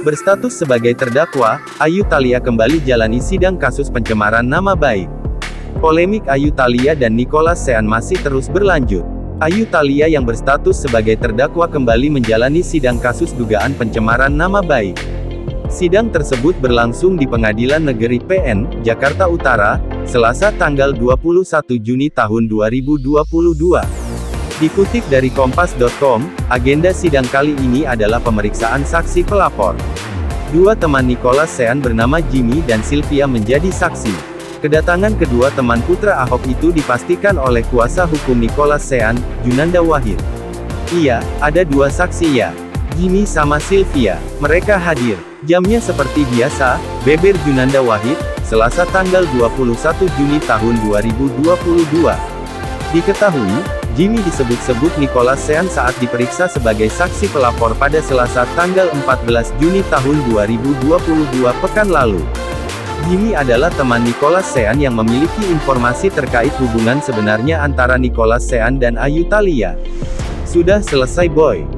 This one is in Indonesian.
Berstatus sebagai terdakwa, Ayu Thalia kembali jalani sidang kasus pencemaran nama baik. Polemik Ayu Thalia dan Nicholas Sean masih terus berlanjut. Ayu Thalia yang berstatus sebagai terdakwa kembali menjalani sidang kasus dugaan pencemaran nama baik. Sidang tersebut berlangsung di Pengadilan Negeri PN, Jakarta Utara, Selasa tanggal 21 Juni tahun 2022. Dikutip dari Kompas.com, agenda sidang kali ini adalah pemeriksaan saksi pelapor. Dua teman Nicholas Sean bernama Jimmy dan Sylvia menjadi saksi. Kedatangan kedua teman putra Ahok itu dipastikan oleh kuasa hukum Nicholas Sean, Junanda Wahid. Iya, ada dua saksi ya. Jimmy sama Sylvia. Mereka hadir. Jamnya seperti biasa, beber Junanda Wahid, Selasa tanggal 21 Juni tahun 2022. Diketahui, Jimmy disebut-sebut Nicholas Sean saat diperiksa sebagai saksi pelapor pada Selasa tanggal 14 Juni tahun 2022 pekan lalu. Jimmy adalah teman Nicholas Sean yang memiliki informasi terkait hubungan sebenarnya antara Nicholas Sean dan Ayu Thalia. Sudah selesai boy.